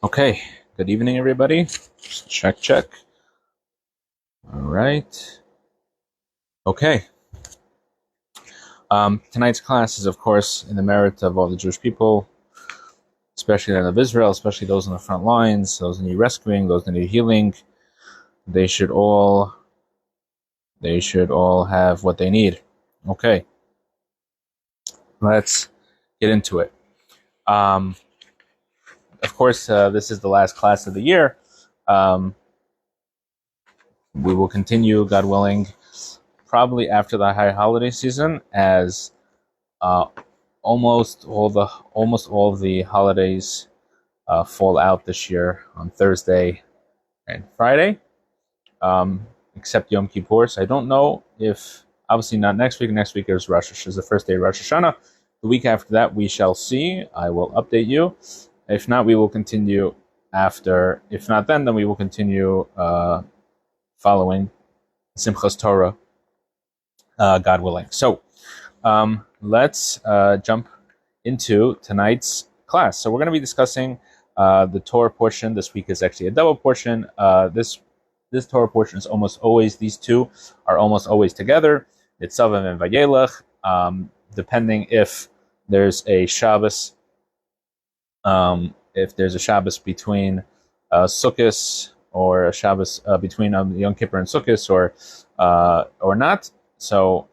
Okay, good evening, everybody. Just check. All right. Okay. Tonight's class is, of course, in the merit of all the Jewish people, especially the land of Israel, especially those on the front lines, those that need rescuing, those that need healing. They should all have what they need. Okay. Let's get into it. Of course, this is the last class of the year. We will continue, God willing, probably after the high holiday season, as almost all the holidays fall out this year on Thursday and Friday, except Yom Kippur. So I don't know if, obviously not next week. Next week is Rosh Hashanah, is the first day of Rosh Hashanah. The week after that, we shall see. I will update you. If not, we will continue after. If not then we will continue following Simchas Torah, God willing. So let's jump into tonight's class. So we're going to be discussing the Torah portion. This week is actually a double portion. This Torah portion is almost always, these two are almost always together. Nitzavim and Vayelech, depending if there's a Shabbos, between Sukkot, or a Shabbos between Yom Kippur and Sukkot, or not. So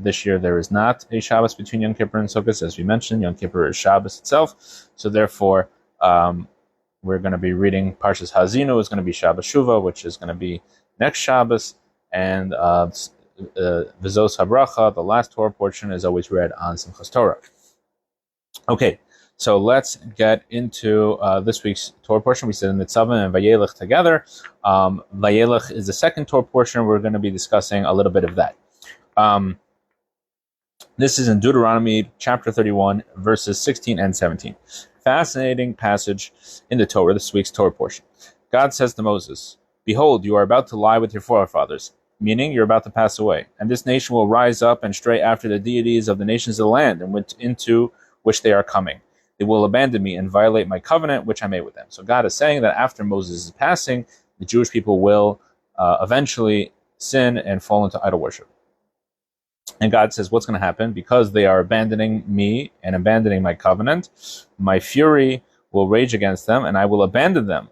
this year there is not a Shabbos between Yom Kippur and Sukkot. As we mentioned, Yom Kippur is Shabbos itself. So therefore, we're going to be reading Parshas Hazinu. Is going to be Shabbos Shuvah, which is going to be next Shabbos. And Vizos HaBracha, the last Torah portion, is always read on Simchas Torah. Okay, so let's get into this week's Torah portion. We said Nitzavim and Vayelech together. Vayelech is the second Torah portion. We're going to be discussing a little bit of that. This is in Deuteronomy chapter 31, verses 16 and 17. Fascinating passage in the Torah, this week's Torah portion. God says to Moses, "Behold, you are about to lie with your forefathers," meaning you're about to pass away, "and this nation will rise up and stray after the deities of the nations of the land, and into which they are coming. They will abandon me and violate my covenant, which I made with them." So God is saying that after Moses' passing, the Jewish people will eventually sin and fall into idol worship. And God says, what's going to happen? Because they are abandoning me and abandoning my covenant, my fury will rage against them, and I will abandon them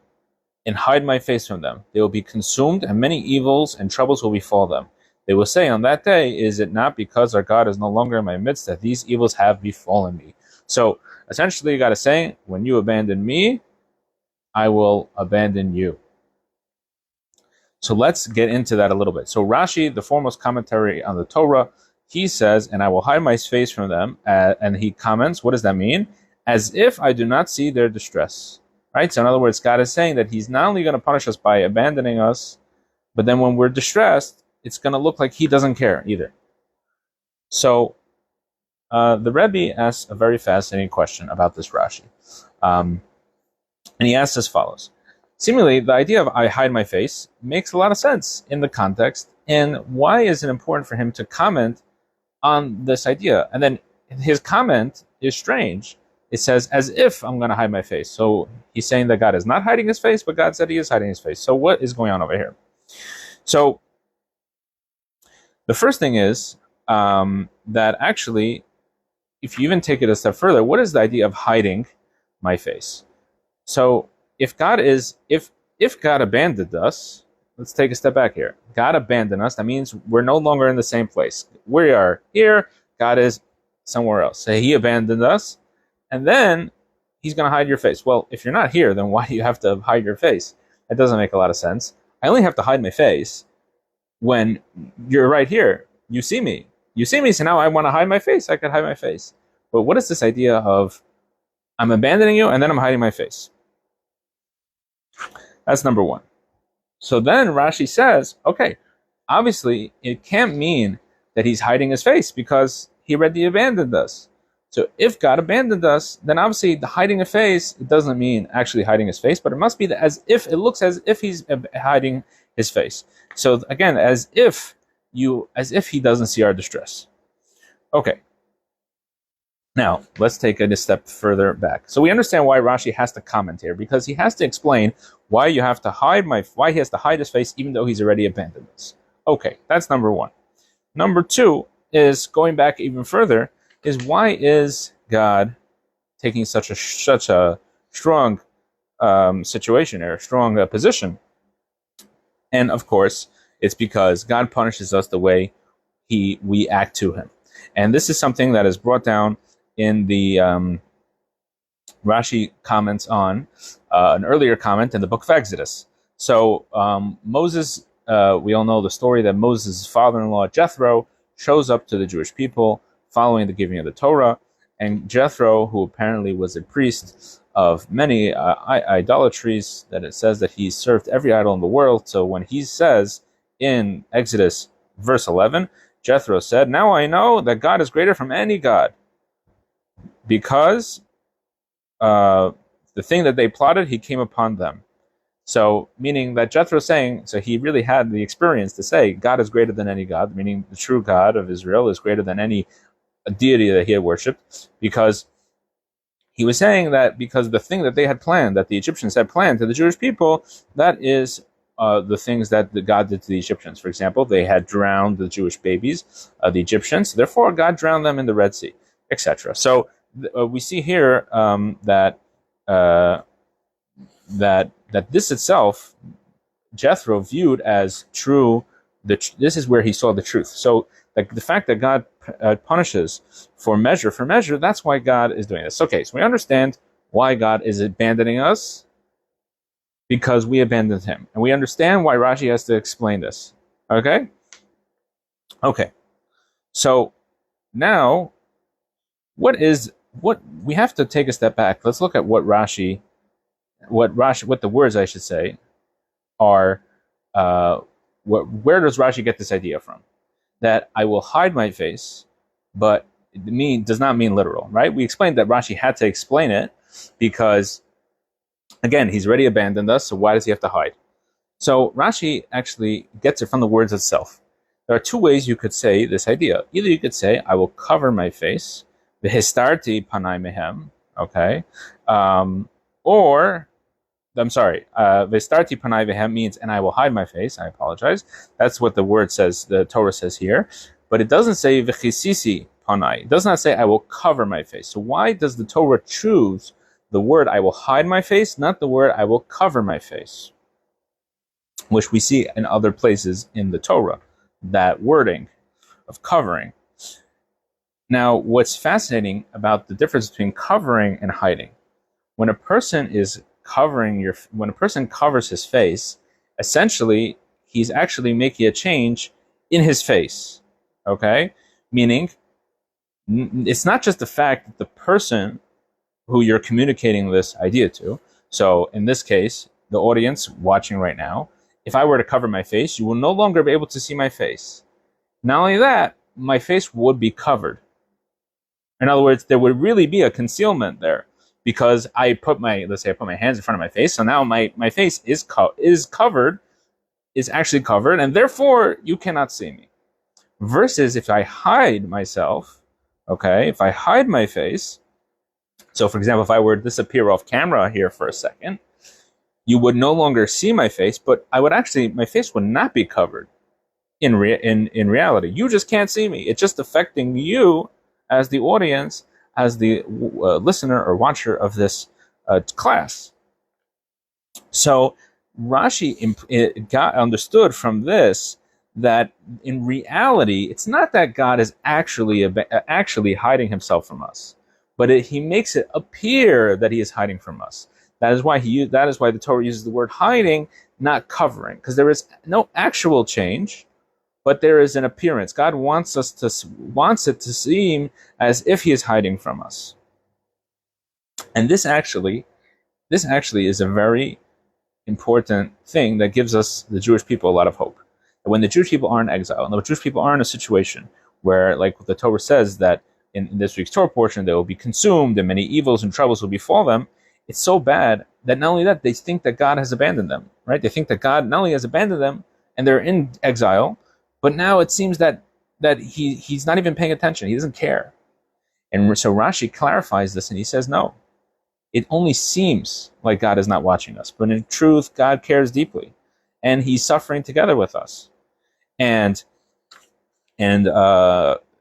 and hide my face from them. They will be consumed, and many evils and troubles will befall them. They will say on that day, "Is it not because our God is no longer in my midst that these evils have befallen me?" So essentially, God is saying, when you abandon me, I will abandon you. So let's get into that a little bit. So Rashi, the foremost commentary on the Torah, he says, "And I will hide my face from them." And he comments, what does that mean? As if I do not see their distress. Right? So in other words, God is saying that he's not only going to punish us by abandoning us, but then when we're distressed, it's going to look like he doesn't care either. So the Rabbi asks a very fascinating question about this Rashi. And he asks as follows. Seemingly, the idea of "I hide my face" makes a lot of sense in the context. And why is it important for him to comment on this idea? And then his comment is strange. It says, "as if I'm going to hide my face." So he's saying that God is not hiding his face, but God said he is hiding his face. So what is going on over here? So the first thing is that actually, if you even take it a step further, what is the idea of hiding my face? So if God abandoned us, let's take a step back here. God abandoned us. That means we're no longer in the same place. We are here. God is somewhere else. So he abandoned us, and then he's going to hide your face. Well, if you're not here, then why do you have to hide your face? That doesn't make a lot of sense. I only have to hide my face when you're right here. You see me. So now I want to hide my face. I could hide my face. But what is this idea of I'm abandoning you and then I'm hiding my face? That's number one. So then Rashi says, okay, obviously it can't mean that he's hiding his face because he already abandoned us. So if God abandoned us, then obviously the hiding a face, it doesn't mean actually hiding his face, but it must be that it looks as if he's hiding his face. So again, as if he doesn't see our distress. Okay. Now, let's take it a step further back. So we understand why Rashi has to comment here, because he has to explain why he has to hide his face even though he's already abandoned us. Okay, that's number one. Number two is, going back even further, is why is God taking such a strong situation, or a strong position? And of course, it's because God punishes us the way we act to him. And this is something that is brought down in the Rashi comments on an earlier comment in the book of Exodus. So Moses, we all know the story that Moses' father-in-law Jethro shows up to the Jewish people following the giving of the Torah, and Jethro, who apparently was a priest of many idolatries, that it says that he served every idol in the world. So when he says in Exodus verse 11, Jethro said, "Now I know that God is greater from any God, because the thing that they plotted, he came upon them." So, meaning that Jethro's saying, so he really had the experience to say, God is greater than any God, meaning the true God of Israel is greater than any deity that he had worshipped, because he was saying that because the thing that they had planned, that the Egyptians had planned to the Jewish people, that is the things that God did to the Egyptians. For example, they had drowned the Jewish babies, the Egyptians, therefore God drowned them in the Red Sea, etc. So we see here that this itself, Jethro viewed as true. This is where he saw the truth. So the fact that God punishes for measure, that's why God is doing this. Okay, so we understand why God is abandoning us, because we abandoned him. And we understand why Rashi has to explain this. Okay? Okay. So now, what we have to take a step back. Let's look at what the words, I should say, are. Where does Rashi get this idea from? That I will hide my face, but it does not mean literal, right? We explained that Rashi had to explain it because, again, he's already abandoned us, so why does he have to hide? So Rashi actually gets it from the words itself. There are two ways you could say this idea. Either you could say, I will cover my face, v'histarti panai mehem, okay? Or, I'm sorry, v'histarti panai mehem means, and I will hide my face. I apologize. That's what the word says, the Torah says here. But it doesn't say v'chisisi panai. It does not say I will cover my face. So why does the Torah choose the word I will hide my face, not the word I will cover my face, which we see in other places in the Torah, that wording of covering. Now, what's fascinating about the difference between covering and hiding, when a person covers his face, essentially he's actually making a change in his face. Okay? Meaning, it's not just the fact that the person who you're communicating this idea to, so in this case, the audience watching right now, if I were to cover my face, you will no longer be able to see my face. Not only that, my face would be covered. In other words, there would really be a concealment there, because let's say I put my hands in front of my face, so now my face is covered, is actually covered, and therefore you cannot see me. Versus if I hide myself, okay, if I hide my face, so for example, if I were to disappear off camera here for a second, you would no longer see my face, but my face would not be covered in reality. You just can't see me. It's just affecting you as the audience, as the listener or watcher of this class. So Rashi understood from this that in reality, it's not that God is actually hiding himself from us, but he makes it appear that he is hiding from us. That is why the Torah uses the word hiding, not covering, because there is no actual change, but there is an appearance. God wants it to seem as if he is hiding from us. And this actually is a very important thing that gives us, the Jewish people, a lot of hope. When the Jewish people are in exile, and the Jewish people are in a situation where, like the Torah says, that in this week's Torah portion, they will be consumed and many evils and troubles will befall them, it's so bad that not only that, they think that God has abandoned them, right? They think that God not only has abandoned them and they're in exile, but now it seems that he's not even paying attention. He doesn't care. And so Rashi clarifies this, and he says, no, it only seems like God is not watching us, but in truth, God cares deeply, and He's suffering together with us. And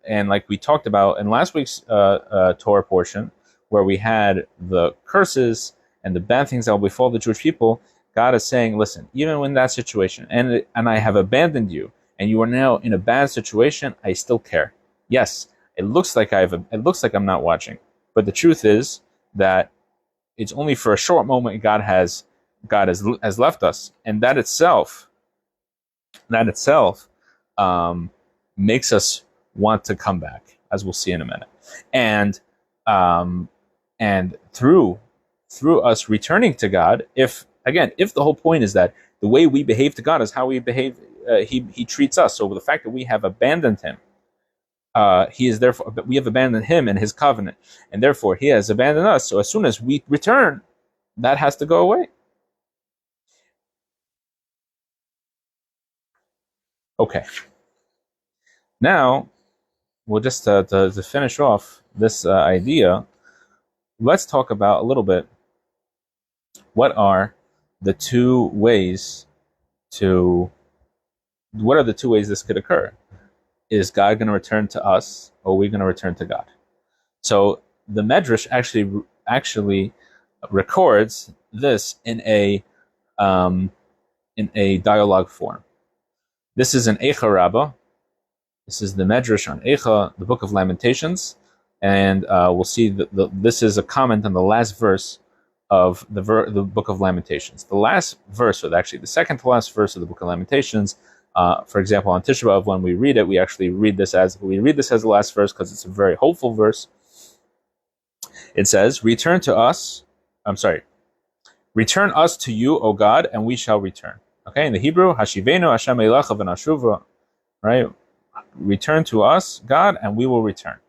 like we talked about in last week's Torah portion, where we had the curses and the bad things that will befall the Jewish people, God is saying, listen, even in that situation, and I have abandoned you, and you are now in a bad situation, I still care. Yes, it looks like I'm not watching, but the truth is that it's only for a short moment God has left us, and that itself makes us want to come back, as we'll see in a minute, and through us returning to God, if the whole point is that the way we behave to God is how we behave, He treats us. So the fact that we have abandoned Him, we have abandoned Him and His covenant, and therefore He has abandoned us. So as soon as we return, that has to go away. Okay. Now, we'll just to finish off this idea, let's talk about a little bit. What are the two ways this could occur? Is God going to return to us, or are we going to return to God? So the Medrash actually records this in a dialogue form. This is an Eicha Rabbah. This is the Medrash on Eicha, the Book of Lamentations, and we'll see that this is a comment on the last verse of the Book of Lamentations. The last verse, or actually the second to last verse of the Book of Lamentations. For example, on Tisha B'Av, when we read it, we read this as the last verse because it's a very hopeful verse. It says, "Return us to you, O God, and we shall return." Okay, in the Hebrew, Hashivenu Hashem Eilecha v'nashuva, right? Return to us, God, and we will return.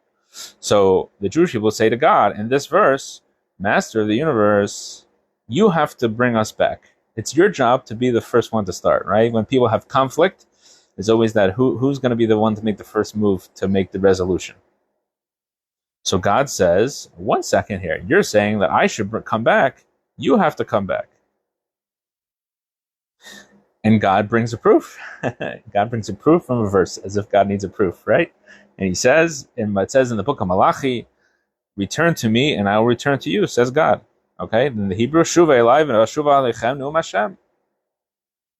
So the Jewish people say to God in this verse, Master of the universe, you have to bring us back. It's your job to be the first one to start, right? When people have conflict, there's always that who's going to be the one to make the first move to make the resolution. So God says, 1 second here, you're saying that I should come back. You have to come back. And God brings a proof. God brings a proof from a verse, as if God needs a proof, right? And it says in the book of Malachi, return to me and I will return to you, says God. Okay, in the Hebrew, Shuva Elai v'Shuva Aleichem Nu'um Hashem.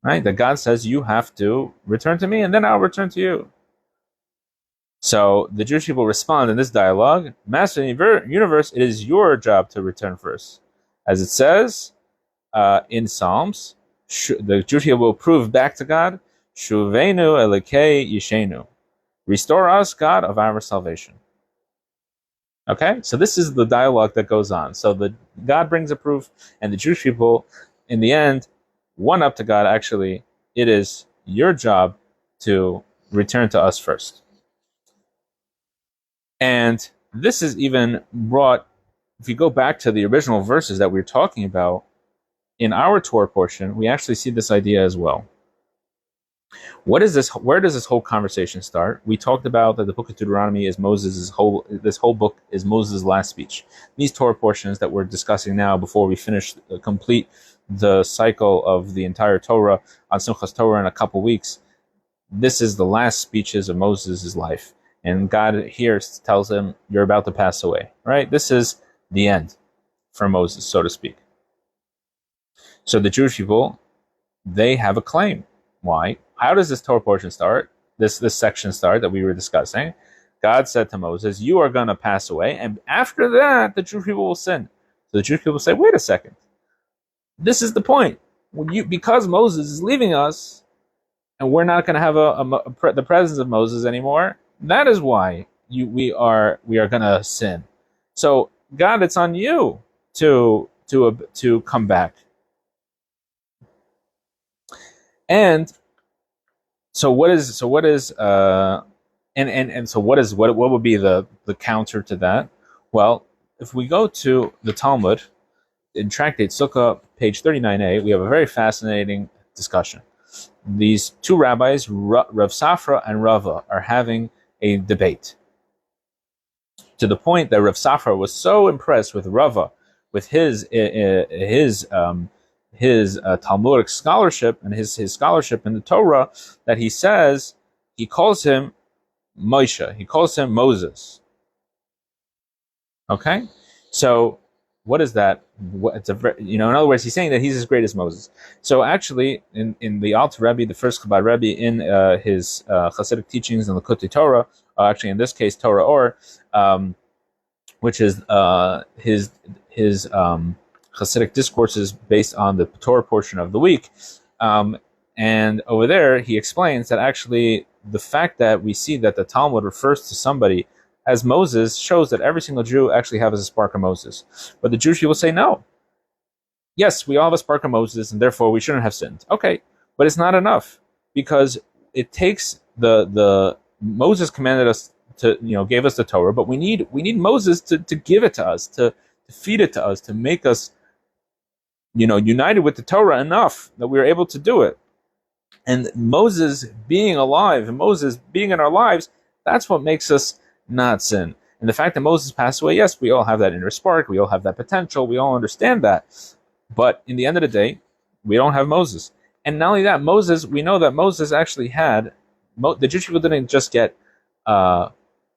Right, that God says you have to return to me and then I'll return to you. So the Jewish people respond in this dialogue, Master of the universe, it is your job to return first. As it says in Psalms, the Jewish people will prove back to God, Shuvenu Elikei Yishenu. Restore us, God of our salvation. Okay, so this is the dialogue that goes on. So God brings a proof, and the Jewish people, in the end, one up to God. Actually, it is your job to return to us first. And this is even brought, if you go back to the original verses that we were talking about, in our Torah portion, we actually see this idea as well. What is this? Where does this whole conversation start? We talked about that the book of Deuteronomy is this whole book is Moses' last speech. These Torah portions that we're discussing now, before we complete the cycle of the entire Torah on Simchas Torah in a couple weeks, this is the last speeches of Moses' life. And God here tells him, you're about to pass away, right? This is the end for Moses, so to speak. So the Jewish people, they have a claim. Why? How does this Torah portion start? This section start that we were discussing? God said to Moses, you are going to pass away, and after that, the Jewish people will sin. So the Jewish people say, wait a second. This is the point. Because Moses is leaving us, and we're not going to have the presence of Moses anymore, that is why we are going to sin. So God, it's on you to come back. And what would be the counter to that? Well, if we go to the Talmud in Tractate Sukkah, page 39a, we have a very fascinating discussion. These two rabbis, Rav Safra and Rava, are having a debate. to the point that Rav Safra was so impressed with Rava, with his Talmudic scholarship and his scholarship in the Torah, that he calls him Moshe. He calls him Moses. Okay, so what is that? In other words, he's saying that he's as great as Moses. So actually, in the Alter Rebbe, the first Chabad Rebbe, in his Hasidic teachings in the Likutei Torah, actually in this case Torah Or, which is his Hasidic discourses based on the Torah portion of the week, and over there he explains that actually the fact that we see that the Talmud refers to somebody as Moses shows that every single Jew actually has a spark of Moses. But the Jewish people say no. Yes, we all have a spark of Moses, and therefore we shouldn't have sinned. Okay, but it's not enough, because it takes the Moses commanded us to, gave us the Torah, but we need Moses to give it to us, to feed it to us, to make us, united with the Torah enough that we are able to do it. And Moses being alive, and Moses being in our lives, that's what makes us not sin. And the fact that Moses passed away, yes, we all have that inner spark, we all have that potential, we all understand that. But in the end of the day, we don't have Moses. And not only that, we know that Moses actually had, the Jewish people didn't just get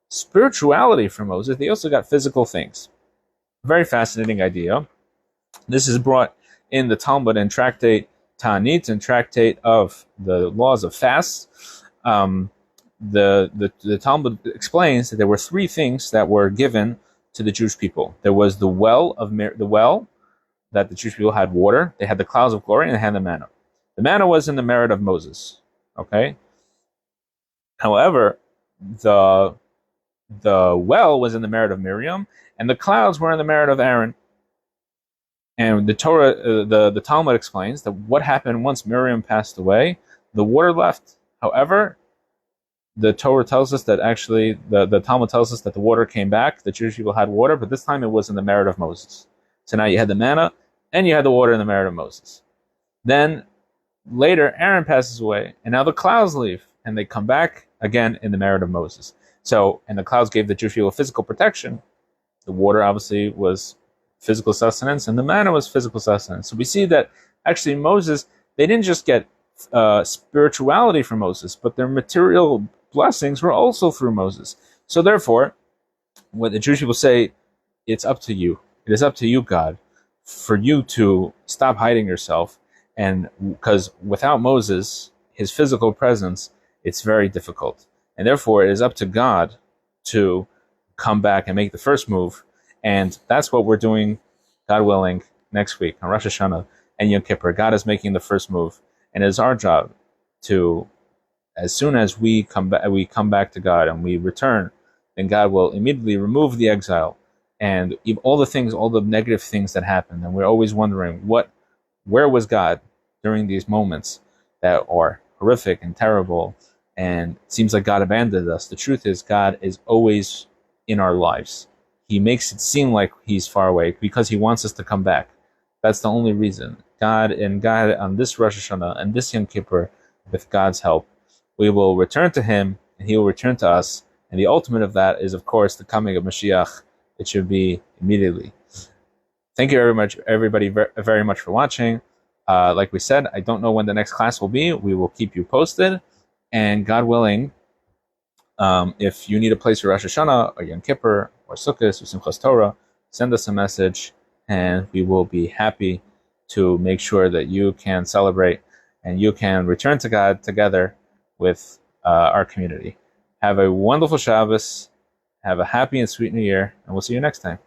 spirituality from Moses, they also got physical things. Very fascinating idea. This is brought in the Talmud and Tractate Ta'anit and Tractate of the Laws of Fasts. The Talmud explains that there were three things that were given to the Jewish people. There was the well that the Jewish people had water. They had the clouds of glory, and they had the manna. The manna was in the merit of Moses. Okay. However, the well was in the merit of Miriam, and the clouds were in the merit of Aaron. And the Torah, the Talmud explains that what happened once Miriam passed away, the water left. However, the Torah tells us that actually, the Talmud tells us that the water came back. The Jewish people had water, but this time it was in the merit of Moses. So now you had the manna, and you had the water in the merit of Moses. Then later, Aaron passes away, and now the clouds leave, and they come back again in the merit of Moses. So, and the clouds gave the Jewish people physical protection. The water obviously was physical sustenance, and the manna was physical sustenance. So we see that actually Moses, they didn't just get spirituality from Moses, but their material blessings were also through Moses. So therefore, when the Jewish people say, it's up to you, it is up to you, God, for you to stop hiding yourself, and because without Moses, his physical presence, it's very difficult. And therefore, it is up to God to come back and make the first move. And that's what we're doing, God willing, next week on Rosh Hashanah and Yom Kippur. God is making the first move. And it is our job to, as soon as we come back to God and we return, then God will immediately remove the exile and all the negative things that happen. And we're always wondering, where was God during these moments that are horrific and terrible, and it seems like God abandoned us? The truth is, God is always in our lives. He makes it seem like he's far away because he wants us to come back. That's the only reason. God on this Rosh Hashanah and this Yom Kippur, with God's help, we will return to him and he will return to us. And the ultimate of that is, of course, the coming of Mashiach. It should be immediately. Thank you very much, everybody, very much for watching. Like we said, I don't know when the next class will be. We will keep you posted. And God willing, if you need a place for Rosh Hashanah or Yom Kippur or Sukkot or Simchas Torah, send us a message and we will be happy to make sure that you can celebrate and you can return to God together with our community. Have a wonderful Shabbos. Have a happy and sweet New Year, and we'll see you next time.